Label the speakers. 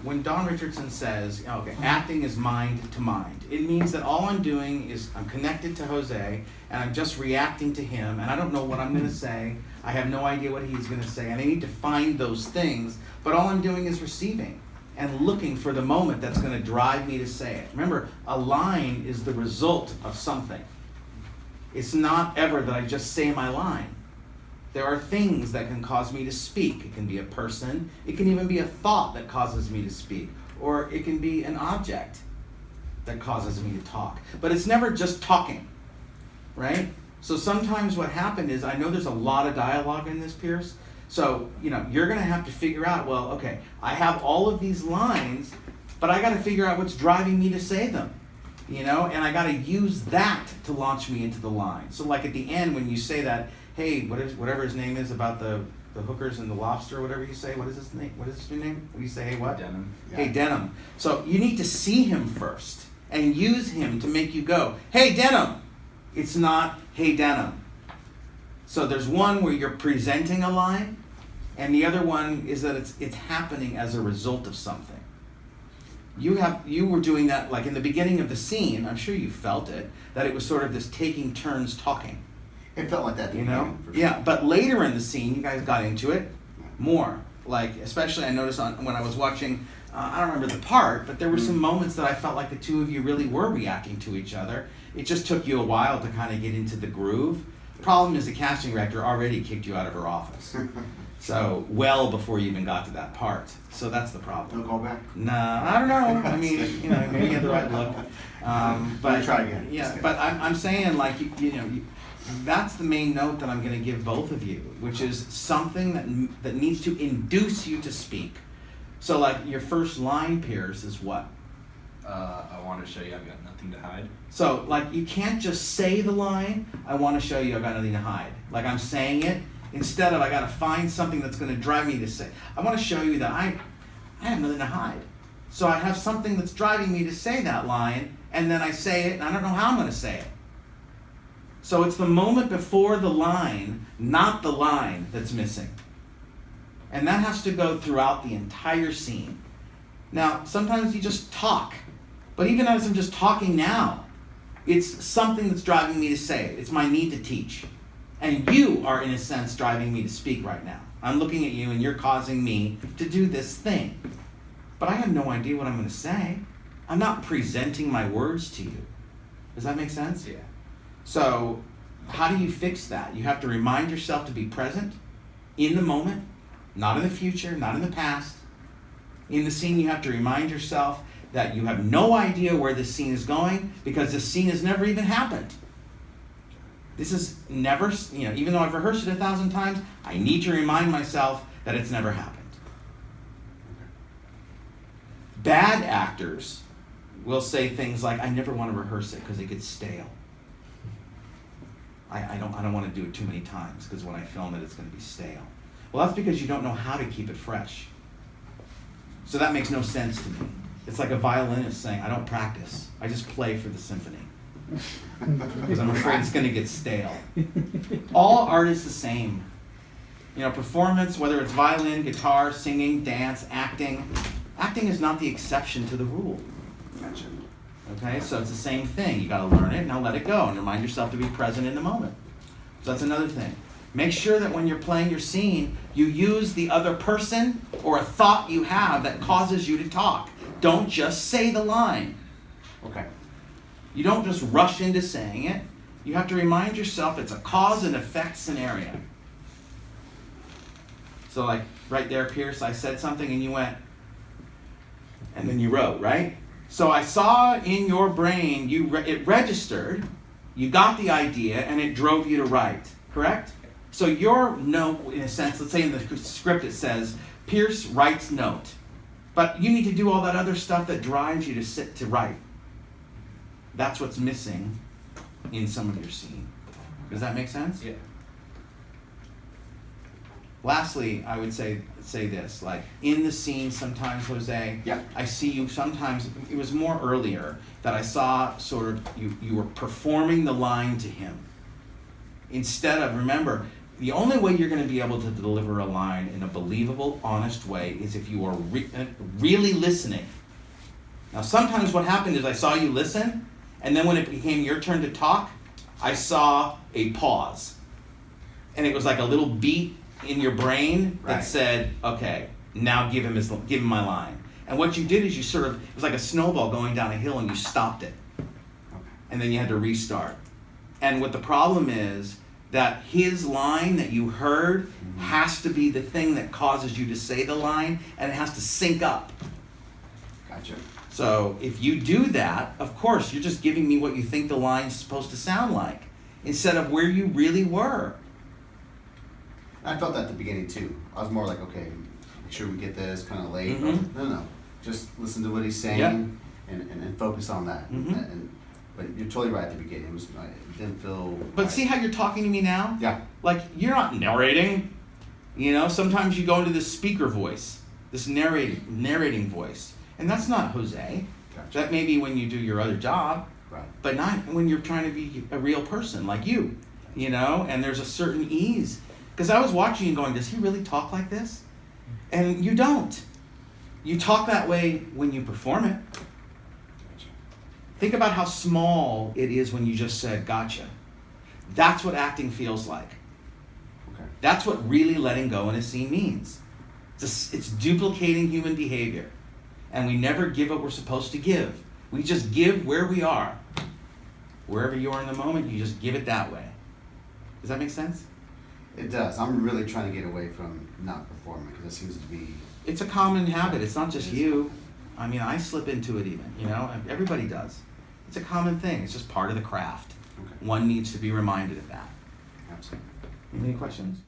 Speaker 1: when Don Richardson says, okay, acting is mind to mind, it means that all I'm doing is I'm connected to Jose and I'm just reacting to him and I don't know what I'm going to say. I have no idea what he's going to say and I need to find those things, but all I'm doing is receiving and looking for the moment that's going to drive me to say it. Remember, a line is the result of something. It's not ever that I just say my line. There are things that can cause me to speak. It can be a person. It can even be a thought that causes me to speak. Or it can be an object that causes me to talk. But it's never just talking, right? So sometimes what happened is, I know there's a lot of dialogue in this, Pierce. So, you're going to have to figure out, well, okay, I have all of these lines, but I got to figure out what's driving me to say them. And I got to use that to launch me into the line. So like at the end when you say that, hey, whatever his name is about the hookers and the lobster, or whatever you say, what is his name? What is his new name? What do you say, hey what?
Speaker 2: Denham.
Speaker 1: Yeah. Hey Denham. So you need to see him first and use him to make you go, hey Denham. It's not, hey Denham. So there's one where you're presenting a line, and the other one is that it's happening as a result of something. You were doing that like in the beginning of the scene, I'm sure you felt it, that it was sort of this taking turns talking.
Speaker 3: It felt like that,
Speaker 1: Yeah, but later in the scene, you guys got into it more. Like, especially I noticed when I was watching, I don't remember the part, but there were some moments that I felt like the two of you really were reacting to each other. It just took you a while to kind of get into the groove. The problem is the casting director already kicked you out of her office. So, well before you even got to that part. So that's the problem.
Speaker 3: No callback?
Speaker 1: Nah, I don't know. I mean, maybe you had the right look. But
Speaker 3: try again.
Speaker 1: Yeah, but I'm saying like, that's the main note that I'm going to give both of you, which is something that needs to induce you to speak. So like your first line, Pierce, is what?
Speaker 2: I want to show you I've got nothing to hide.
Speaker 1: So like you can't just say the line, I want to show you I've got nothing to hide. Like I'm saying it, instead of I got to find something that's going to drive me to say. I want to show you that I have nothing to hide. So I have something that's driving me to say that line, and then I say it, and I don't know how I'm going to say it. So it's the moment before the line, not the line, that's missing. And that has to go throughout the entire scene. Now, sometimes you just talk. But even as I'm just talking now, it's something that's driving me to say it. It's my need to teach. And you are, in a sense, driving me to speak right now. I'm looking at you and you're causing me to do this thing. But I have no idea what I'm going to say. I'm not presenting my words to you. Does that make sense?
Speaker 2: Yeah.
Speaker 1: So, how do you fix that? You have to remind yourself to be present in the moment, not in the future, not in the past. In the scene, you have to remind yourself that you have no idea where this scene is going because this scene has never even happened. This is never, even though I've rehearsed it 1,000 times, I need to remind myself that it's never happened. Bad actors will say things like, I never want to rehearse it because it gets stale. I don't want to do it too many times because when I film it, it's going to be stale. Well, that's because you don't know how to keep it fresh. So that makes no sense to me. It's like a violinist saying, I don't practice. I just play for the symphony. Because I'm afraid it's going to get stale. All art is the same. Performance, whether it's violin, guitar, singing, dance, acting. Acting is not the exception to the rule.
Speaker 3: Gotcha.
Speaker 1: Okay, so it's the same thing. You got to learn it, now let it go, and remind yourself to be present in the moment. So that's another thing. Make sure that when you're playing your scene, you use the other person or a thought you have that causes you to talk. Don't just say the line.
Speaker 3: Okay.
Speaker 1: You don't just rush into saying it. You have to remind yourself it's a cause and effect scenario. So like right there, Pierce, I said something and you went, and then you wrote, right? So I saw in your brain, it registered, you got the idea, and it drove you to write, correct? So your note, in a sense, let's say in the script it says, Pierce writes note. But you need to do all that other stuff that drives you to sit to write. That's what's missing in some of your scene. Does that make sense?
Speaker 2: Yeah.
Speaker 1: Lastly, I would say this, like in the scene sometimes, Jose,
Speaker 3: yeah.
Speaker 1: I see you sometimes, it was more earlier that I saw sort of you were performing the line to him. Instead of, remember, The only way you're going to be able to deliver a line in a believable, honest way is if you are really listening. Now, sometimes what happened is I saw you listen, and then when it became your turn to talk, I saw a pause. And it was like a little beat in your brain that
Speaker 3: Right.
Speaker 1: said, okay, now give him my line. And what you did is you sort of, it was like a snowball going down a hill and you stopped it.
Speaker 3: Okay.
Speaker 1: And then you had to restart. And what the problem is that his line that you heard has to be the thing that causes you to say the line, and it has to sync up.
Speaker 3: Gotcha.
Speaker 1: So if you do that, of course, you're just giving me what you think the line's supposed to sound like, instead of where you really were.
Speaker 3: I felt that at the beginning too. I was more like, okay, make sure we get this kind of late.
Speaker 1: Mhm.
Speaker 3: No, just listen to what he's saying
Speaker 1: Yep.
Speaker 3: and focus on that.
Speaker 1: Mhm.
Speaker 3: But you're totally right at the beginning. It didn't feel.
Speaker 1: But
Speaker 3: right.
Speaker 1: see how you're talking to me now?
Speaker 3: Yeah.
Speaker 1: Like, you're not narrating. You know, sometimes you go into this speaker voice, this narrating voice. And that's not Jose.
Speaker 3: Gotcha.
Speaker 1: That may be when you do your other job,
Speaker 3: Right.
Speaker 1: but not when you're trying to be a real person like you. You know, and there's a certain ease. Because I was watching you going, does he really talk like this? And you don't. You talk that way when you perform it.
Speaker 3: Gotcha.
Speaker 1: Think about how small it is when you just said, gotcha. That's what acting feels like.
Speaker 3: Okay.
Speaker 1: That's what really letting go in a scene means. It's duplicating human behavior. And we never give what we're supposed to give. We just give where we are. Wherever you are in the moment, you just give it that way. Does that make sense?
Speaker 3: It does. I'm really trying to get away from not performing because it seems to be.
Speaker 1: It's a common habit. It's not just you. I mean, I slip into it even, you know? Everybody does. It's a common thing. It's just part of the craft.
Speaker 3: Okay.
Speaker 1: One needs to be reminded of that.
Speaker 3: Absolutely.
Speaker 1: Any questions?